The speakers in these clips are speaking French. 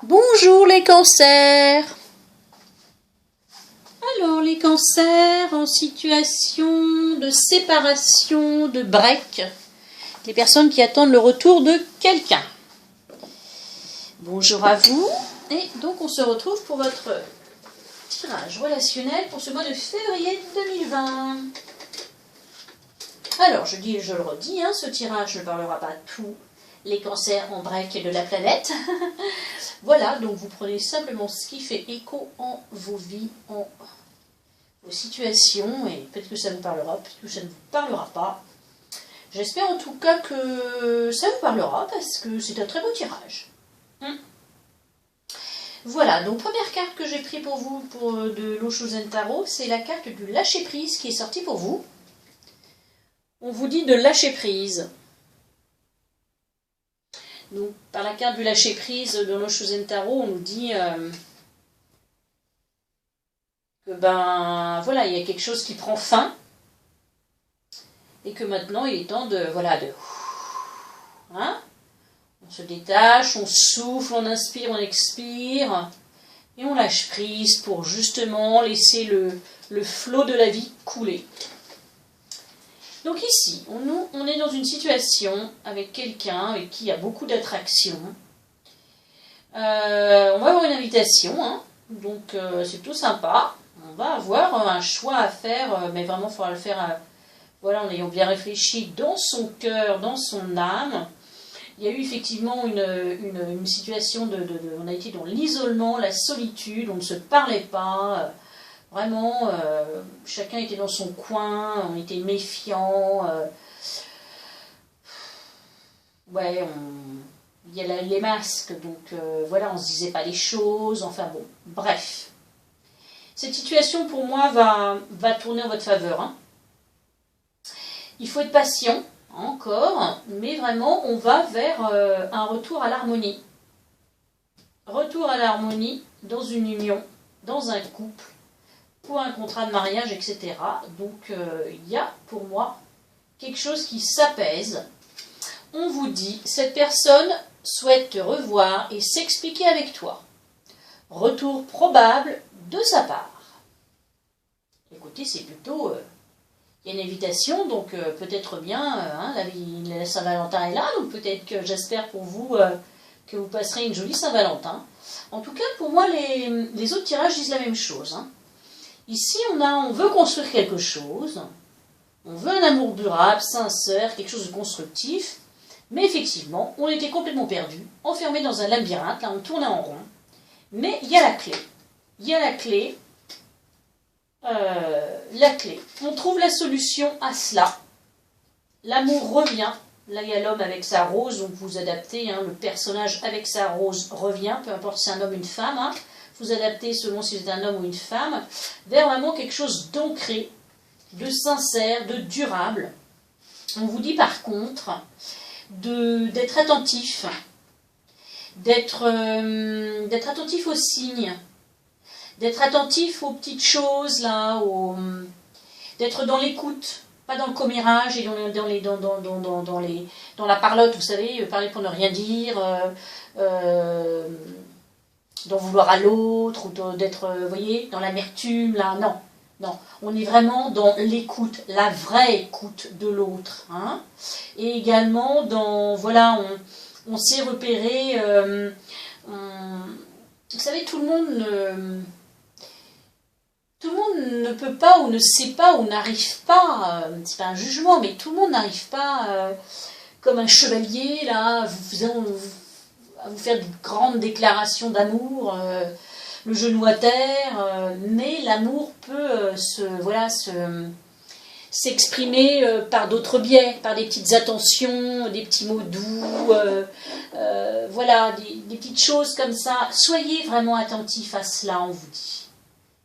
Bonjour les cancers. Alors les cancers en situation de séparation, de break, les personnes qui attendent le retour de quelqu'un. Bonjour à vous, et donc on se retrouve pour votre tirage relationnel pour ce mois de février 2020. Alors je le redis, ce tirage ne parlera pas de tous les cancers en break de la planète. Voilà, donc vous prenez simplement ce qui fait écho en vos vies, en vos situations, et peut-être que ça vous parlera, peut-être que ça ne vous parlera pas. J'espère en tout cas que ça vous parlera, parce que c'est un très beau tirage. Voilà, donc première carte que j'ai prise pour vous de l'Osho Zen Tarot, c'est la carte du lâcher-prise qui est sortie pour vous. On vous dit de lâcher prise. Donc, par la carte du lâcher-prise de l'Osho Zen Tarot, on nous dit que voilà, il y a quelque chose qui prend fin et que maintenant il est temps de on se détache, on souffle, on inspire, on expire et on lâche prise pour justement laisser le flot de la vie couler. Donc ici, on est dans une situation avec quelqu'un avec qui il y a beaucoup d'attraction. On va avoir une invitation, donc c'est tout sympa. On va avoir un choix à faire, mais vraiment il faudra le faire en ayant bien réfléchi dans son cœur, dans son âme. Il y a eu effectivement une situation on a été dans l'isolement, la solitude, on ne se parlait pas. Vraiment, chacun était dans son coin, on était méfiants. Il y a les masques, donc on ne se disait pas les choses. Enfin bon, bref. Cette situation pour moi va tourner en votre faveur. Il faut être patient, encore, mais vraiment on va vers un retour à l'harmonie. Retour à l'harmonie dans une union, dans un couple, pour un contrat de mariage, etc. Donc il y a pour moi quelque chose qui s'apaise. On vous dit, cette personne souhaite te revoir et s'expliquer avec toi. Retour probable de sa part. Écoutez, c'est plutôt... il y a une invitation, donc peut-être bien, la Saint-Valentin est là, donc peut-être que j'espère pour vous que vous passerez une jolie Saint-Valentin. En tout cas, pour moi, les autres tirages disent la même chose. Ici, on veut construire quelque chose, on veut un amour durable, sincère, quelque chose de constructif, mais effectivement, on était complètement perdu, enfermé dans un labyrinthe, là on tournait en rond, mais il y a la clé. Il y a la clé. On trouve la solution à cela. L'amour revient. Là, il y a l'homme avec sa rose, donc vous adaptez, le personnage avec sa rose revient, peu importe si c'est un homme ou une femme, vous adaptez selon si c'est un homme ou une femme, vers vraiment quelque chose d'ancré, de sincère, de durable. On vous dit par contre d'être attentif, d'être attentif aux signes, d'être attentif aux petites choses, là, d'être dans l'écoute, pas dans le commérage et dans la parlotte, vous savez, parler pour ne rien dire, d'en vouloir à l'autre, ou d'être, vous voyez, dans l'amertume, là, non, on est vraiment dans l'écoute, la vraie écoute de l'autre, et également dans, on sait repérer, vous savez, tout le monde ne peut pas, ou ne sait pas, ou n'arrive pas, c'est pas un jugement, mais tout le monde n'arrive pas, comme un chevalier, là, à vous faire de grandes déclarations d'amour, le genou à terre, mais l'amour peut s'exprimer par d'autres biais, par des petites attentions, des petits mots doux, des petites choses comme ça. Soyez vraiment attentifs à cela, on vous dit.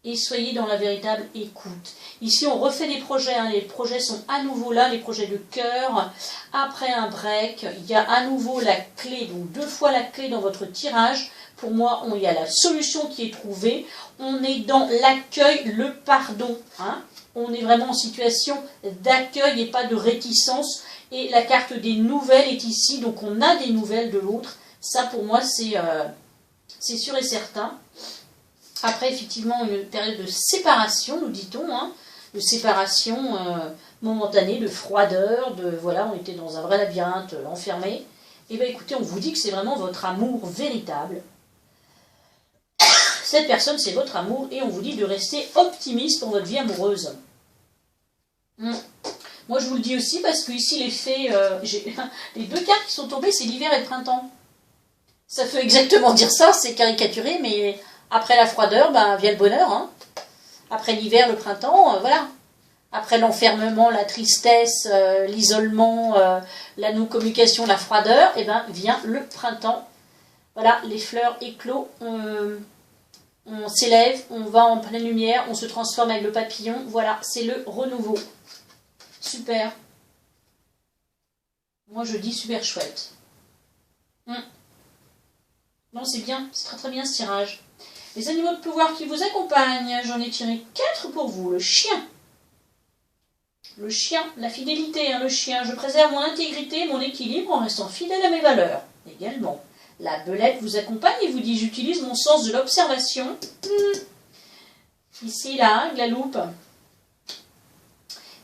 Et soyez dans la véritable écoute. Ici, on refait les projets. Les projets sont à nouveau là, les projets de cœur. Après un break, il y a à nouveau la clé, donc 2 fois la clé dans votre tirage. Pour moi, il y a la solution qui est trouvée. On est dans l'accueil, le pardon. On est vraiment en situation d'accueil et pas de réticence. Et la carte des nouvelles est ici, donc on a des nouvelles de l'autre. Ça, pour moi, c'est c'est sûr et certain. Après, effectivement, une période de séparation, nous dit-on, hein, de séparation momentanée, de froideur, de voilà, on était dans un vrai labyrinthe enfermé. Et bien écoutez, on vous dit que c'est vraiment votre amour véritable. Cette personne, c'est votre amour, et on vous dit de rester optimiste pour votre vie amoureuse. Moi, je vous le dis aussi parce que ici, les fées, les deux cartes qui sont tombées, c'est l'hiver et le printemps. Ça veut exactement dire ça, c'est caricaturé, mais après la froideur, ben, vient le bonheur. Hein. Après l'hiver, le printemps, voilà. Après l'enfermement, la tristesse, l'isolement, la non-communication, la froideur, et ben, vient le printemps. Voilà, les fleurs éclosent, on s'élève, on va en pleine lumière, on se transforme avec le papillon. Voilà, c'est le renouveau. Super. Moi, je dis super chouette. Non, c'est bien, c'est très très bien ce tirage. Les animaux de pouvoir qui vous accompagnent, j'en ai tiré 4 pour vous. Le chien. Le chien, la fidélité, hein, le chien. Je préserve mon intégrité, mon équilibre en restant fidèle à mes valeurs. Également. La belette vous accompagne et vous dit j'utilise mon sens de l'observation. Ici, là, avec la loupe.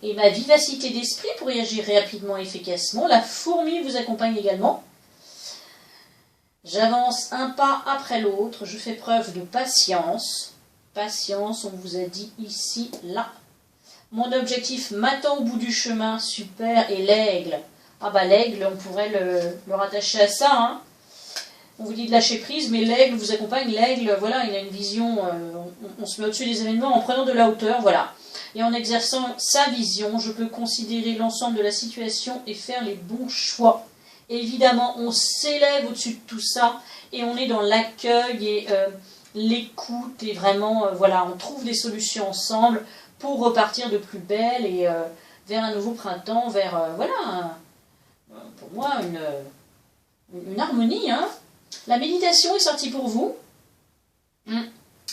Et ma vivacité d'esprit pour y agir rapidement et efficacement. La fourmi vous accompagne également. J'avance un pas après l'autre. Je fais preuve de patience. Patience, on vous a dit ici, là. Mon objectif m'attend au bout du chemin. Super. Et l'aigle. Ah bah l'aigle, on pourrait le rattacher à ça, hein. On vous dit de lâcher prise, mais l'aigle vous accompagne. L'aigle, voilà, il a une vision, on se met au-dessus des événements en prenant de la hauteur, voilà. Et en exerçant sa vision, je peux considérer l'ensemble de la situation et faire les bons choix. Et évidemment, on s'élève au-dessus de tout ça et on est dans l'accueil et l'écoute et vraiment, voilà, on trouve des solutions ensemble pour repartir de plus belle et vers un nouveau printemps, vers, voilà, pour moi, une harmonie, hein. La méditation est sortie pour vous.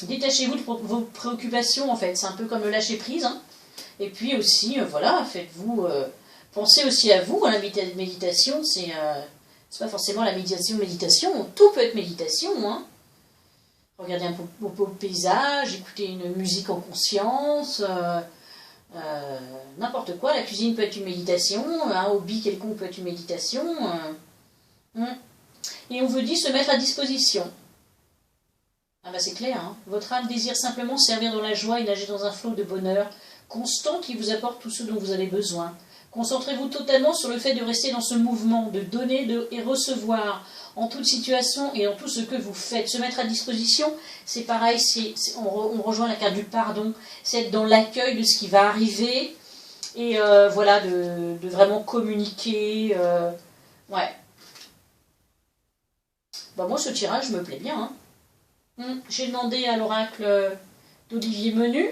Détachez-vous de vos préoccupations, en fait. C'est un peu comme le lâcher-prise. Hein. Et puis aussi, voilà, faites-vous... pensez aussi à vous. Hein, la méditation, c'est pas forcément la méditation. Tout peut être méditation. Hein. Regardez un beau paysage, écoutez une musique en conscience, n'importe quoi. La cuisine peut être une méditation, un hobby quelconque peut être une méditation. Et on vous dit se mettre à disposition. Ah bah c'est clair, hein. Votre âme désire simplement servir dans la joie et nager dans un flot de bonheur constant qui vous apporte tout ce dont vous avez besoin. Concentrez-vous totalement sur le fait de rester dans ce mouvement, de donner et recevoir en toute situation et en tout ce que vous faites. Se mettre à disposition, c'est pareil, on rejoint la carte du pardon, c'est être dans l'accueil de ce qui va arriver et voilà, de vraiment communiquer. Ouais. Bah moi, ce tirage me plaît bien. Hein. J'ai demandé à l'oracle d'Olivier Menu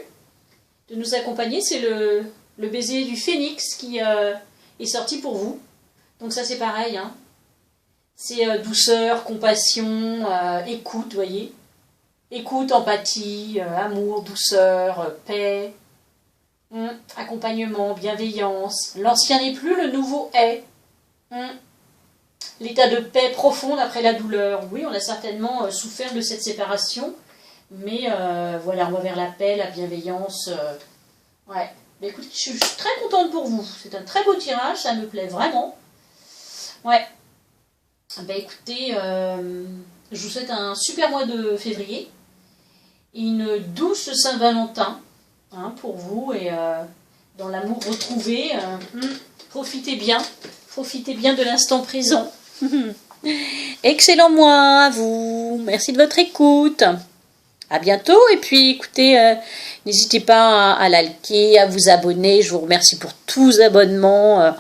de nous accompagner. C'est le baiser du phénix qui est sorti pour vous. Donc ça, c'est pareil. Hein. C'est douceur, compassion, écoute, vous voyez. Écoute, empathie, amour, douceur, paix, accompagnement, bienveillance. L'ancien n'est plus, le nouveau est. L'état de paix profonde après la douleur. Oui, on a certainement souffert de cette séparation, mais voilà, on va vers la paix, la bienveillance. Ouais. Mais écoutez, je suis très contente pour vous. C'est un très beau tirage, ça me plaît vraiment. Ouais. Ben écoutez, je vous souhaite un super mois de février. Une douce Saint-Valentin hein, pour vous et dans l'amour retrouvé. Profitez bien de l'instant présent. Excellent mois à vous. Merci de votre écoute. À bientôt. Et puis, écoutez, n'hésitez pas à liker, à vous abonner. Je vous remercie pour tous les abonnements.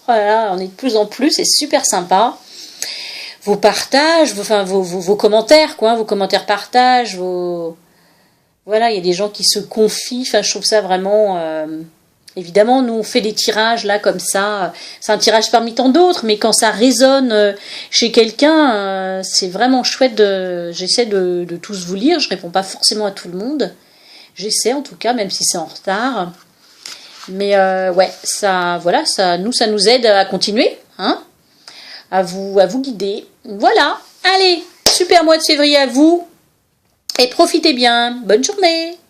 Voilà, on est de plus en plus. C'est super sympa. Vos partages, vos commentaires, quoi. Vos commentaires partages. Voilà, il y a des gens qui se confient. Enfin, je trouve ça vraiment... Évidemment, nous on fait des tirages là comme ça, c'est un tirage parmi tant d'autres, mais quand ça résonne chez quelqu'un, c'est vraiment chouette. J'essaie de tous vous lire, je réponds pas forcément à tout le monde, j'essaie en tout cas, même si c'est en retard. Mais ouais, ça nous aide à continuer, hein, à vous guider. Voilà, allez, super. super mois de février à vous et profitez bien. Bonne journée.